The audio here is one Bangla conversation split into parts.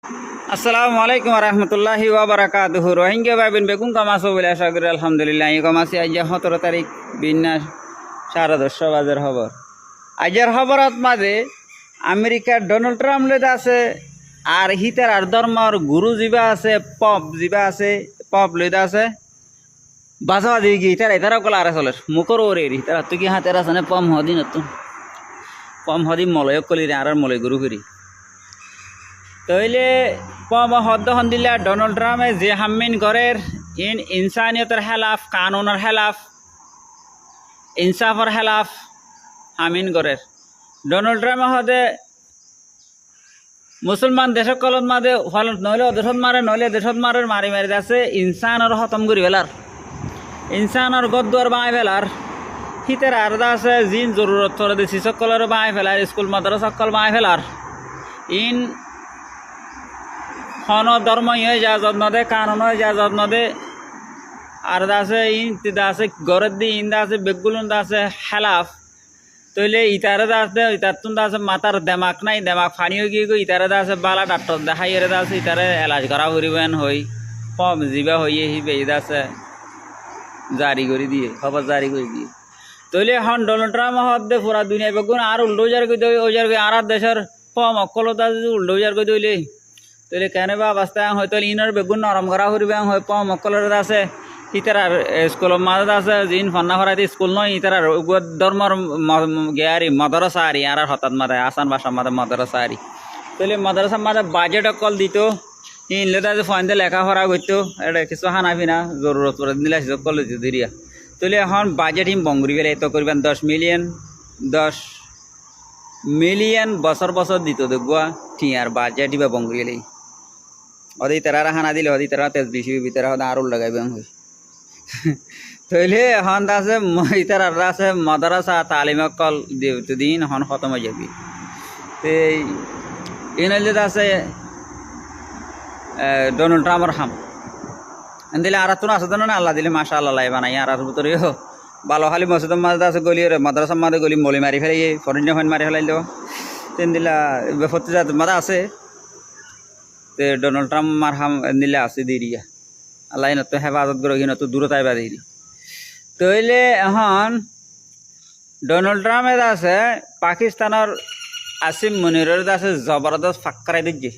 আসসালামু আলাইকুম রহমতুল্লাহি ওয়াবারাকাতুহু। রোহিঙ্গা ভাইবেন বেগুন কামাসো বলে আশা করি আলহামদুলিল্লাহ। এই কামাসি আজ 17 তারিখ বিন্যাস 10:30 বাজের খবর। আজের খবরত মাঝে আমেরিকার ডোনাল্ড ট্রাম্প লেদা আছে আর হিতার আর ধর্মর গুরু যিবা আছে পপ লেদা আছে বাসা দিয়ে গিয়ে ইতারা কলা আরে চলে মুখর ওরে হিতারা তুই কি হাতের আছে না পম হদিন মলয় কলি আর মলয় গুরু ফিরি তইলে পম হদ্দ হন্দিল্লা ডোনাল্ড ট্রাম্পে যে হাম্মিন গড়ের ইনসানিয়তের হেলাফ কানুনের হেলাফ ইনসাফর হেলাফ হামিন গড়ের ডোনাল্ড ট্রাম্পে হদে মুসলমান দেশকলত মাদে নইলে দেশত মারে মারি মারি আছে ইনসানর খতম করি ফেলার ইনসানর গদ্দুয়ার বাঁই ফেলার শীতের আরদা আছে জিন জরুরত করে দিছি সকলের বাঁই ফেলার স্কুল মাদ্রাসা সকল বাঁই ফেলার ইন হন ধর্ম যা যত্ন দে কানুন যা যত্ন দে আর আছে ইন তিদা আছে গড়ের দি ইন্দা আছে বেগুলুন আছে হেলাফ তইলে ইতারে আছে ইতার তুন আছে মাতার দেমাক নাই দেমাক ফানি হয়ে গিয়ে ইতারে আছে বালা ডাক্তার দেখাই এর আছে ইতারে এলাজ করা করিবেন হই কম জিবা হইয়ে হিবে ইদা আছে জারি করে দিয়ে খবর জারি করে দিয়ে তইলে এখন ডোনাল্ড ট্রাম্প হদে পুরা দুনিয়া বেগুন আর উল্টোজার করে দেয় ওই জায়গায় আর দেশের কম অকলতা যদি উল্টোজার করে দইলে তইলে কেন বা অবস্থা হয়তো ইনার বেগুন নরম করা করিবে হয় পম অকলের আছে ইতার স্কুলের মাঝে আছে জিন ফন্না ফরাইতে স্কুল নয় ইতার ধর্মর গেয়ারি মদরসা আরি আর হঠাৎ মাঝে আসান বাসার মাঝে মদরসা আরি তইলে মদরসার মাঝে বাজেট অকল দিত ইনলে ফোনতে লেখাপড়া করতো এটা কিছু হানা ফিনা জরুরত পড়ে দিলে সকল দিত দিরিয়া তইলে এখন বাজেট হিম বঙ্গুরি ফেলে এত করবেন 10 মিলিয়ন বছর দিত দেখবা ঠিক আর বাজেট বা বঙ্গুরি এলেই ওদি তারা হানা দিলে ওদি তারা তেজ বেশি ভিতরে হতে আরও লাগাইবেন হই তইলে এখন আছে ইতার আছে মাদ্রাসা তালিম কল দিন এখন খতম হয়ে যাবি তো ইনলে আছে ডোনাল্ড ট্রাম্পর হাম দিলে আর তো আছে না আল্লাহ দিলে মাসা আল্লাহ লাই বানাই আর ভিতরে ভালো খালি মসজিদের মাঝে আছে গলি মাদ্রাসার মাঝে গলি মলি মারি ফেলাই ফরেন মারি ফেলাইল তেন দিলা বেফতি জাত মাদা আছে তে ডোনাল্ড ট্রাম্প মার হাম দিলে আছে দিরিয়া আল্লাহ নত হেফাজত করে নত দূরত আইবা দিরি তইলে এখন ডোনাল্ড ট্রাম্পের আছে পাকিস্তানের আসিম মনিরের আছে জবরদস্ত ফাক্কারাই দিচ্ছে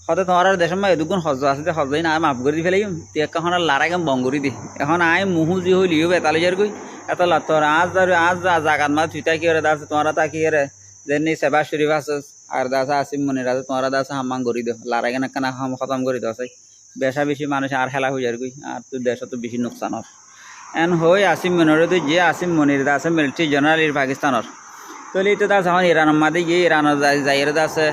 হয়তো তোমার দেশের মধ্যে দুগুণ হজ আছে যে হজ না মাফ করে দি ফেলাই এখন লারাই গাম বঙ্গুরি দি এখন আই মুহু যি হইলিও বেতালিজার গই এত তোর আজ জাগাত মা তুই কি রে দাস তোমার তা কি রে যেনি সেবা শরীফ আছে আর দাস আসিম মনির আছে তোমার দাস হাম্মাং করি দো লারাই গান কানা হাম খতম করে দাও চাই বেশা বেশি মানুষ আর খেলা হয়ে যার গই আর তোর দেশ তো বেশি নোকসান হর এন হই আসিম মনির তুই যে আসিম মনির আছে মিলিটারি জেনারেল পাকিস্তানের তলি তো দাস এখন ইরানের মাঝে গিয়ে ইরানের যাইয়ের আছে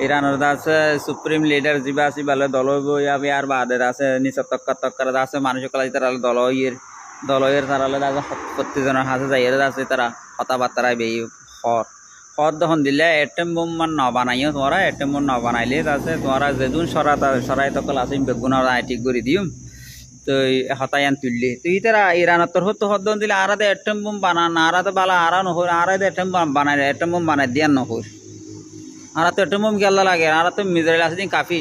ইরানের আছে সুপ্রিম লিডার যা আছে ভালো দল হইবে আর বাদের আছে নিচর তক্কর আছে মানুষ কলা তারা দলের তারা প্রত্যেকজনের হাতে যাইয়ের আছে তারা কথাবার্তা বেই হর দখন দিলে এটম বোম নবানাইও তোমরা এটম বোম নবানাইলে আছে তোমরা যেদিন সরাই তকল আছে বেগুনের ঠিক করে দিম তো হতায়ান তুললি তুই তারা ইরানের তোর হতো হদ দিলে আর এটম বোম বানান আর বালা আর নহর আর এটম বোম বানাই দিয়ান নহর আর তো এটম বোম গেল্লা লাগে আর তো মিজরাইল আছে দিন কাফি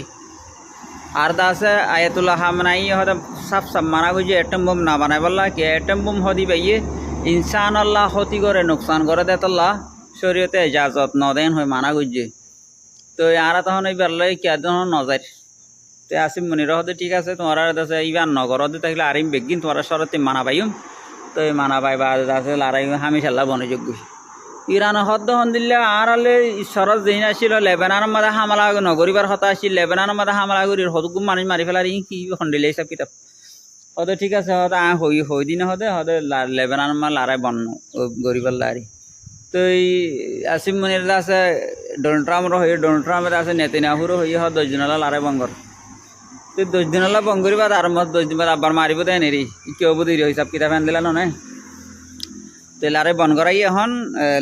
আর দা আছে আয়াতুল্লাহ হামনাই হয়তো সব মানা করছে এটম বোম না বানাই বললা কি এটম বোম হদি পাইয়ে ইনসান আল্লাহ ক্ষতি করে নোকসান করে দেতল্লাহ শরীয়তে ইজাজত নদেন হয়ে মানা করছে তো আর তখন এই বেরলে কে তখন নজার তো আসিম মনির হতে ঠিক আছে তোমার আছে ইবার নগর হতে থাকলে আরিম বেগিন তোমার শরতে মানা পাইম তো এই মানা পাইবা আছে লারাই হামিশাল্লাহ বনযোগ্য ইরানের হদ্দ হন দিলে আর হলে শরৎ যেদিন আসছিল লেবাননের মাঝে হামলা নগরীবার হতা আসছিল লেবাননের মাঝে হামলা করি হদগুম মানুষ মারি ফেলার কি হন্দিলে এইসব কিতাব হতে ঠিক আছে হতে হই দিনে হতে লেবাননের মা লারাই বন গরিবার লারি তো এই আসিম মনির আছে ডোনাল্ড ট্রাম্পর হয়ে ডোনাল্ড ট্রাম্পের আছে নেতানিয়াহুরও হয়ে 10 দিনলা লারাই বঙ্গর তো 10 দিনলা বঙ্গরি বাদ আর 10 দিন বাদ আবার মারিব দেয় নেরি কেউ বুধ হিসাব কিতাব আন দিলা নয় তো লারে বন করাই এখন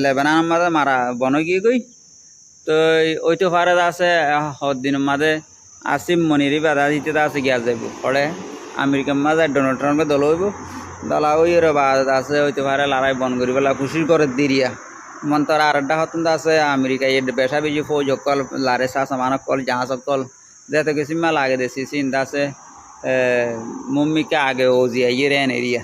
লেবাননের মাঝে মারা বন গিয়ে গই তো ওইতো ফারে আছে দিনের মাঝে আসিম মনিরি বাধা দিতে আছে গিয়া যাব পরে আমেরিকার মাঝে ডোনাল্ড ট্রাম্পে দল হইব দলা ওই বাদ আছে ওইতো ফারে লারাই বন করি পেলা খুশি করে দিরিয়া মন্তর আরেকটা হতন আছে আমেরিকা এই বেসা বেজি ফৌজ কল লারে সা সমান কল জাহাজ কল যেতে গেছি মা লাগে দেছি চিন্তা আছে মুম্মিকে আগে ও জিয়া ইয়েরেন এরিয়া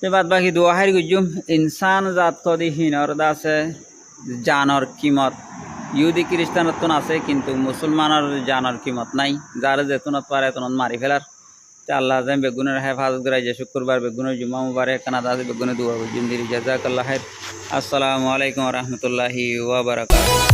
তে বাদ বাকি দোয়া হারি গুজুম ইনসান জাত কদি হিনর আছে জানর কিমত ইহুদি খ্রিস্টানতন আছে কিন্তু মুসলমানের জানর কিমত নাই যার যেতনত পারে এতনত মারি ফেলার তে আল্লাহ যেন বেগুনের হেফাজত করে যে শুক্রবার বেগুনের জুমা মুবারক কানাদা বেগুনে দোয়া বুঝুম দিরি জাজাকাল্লাহ খাইর। আসসালামু আলাইকুম ওয়া রাহমাতুল্লাহি ওয়া বারাকাতুহু।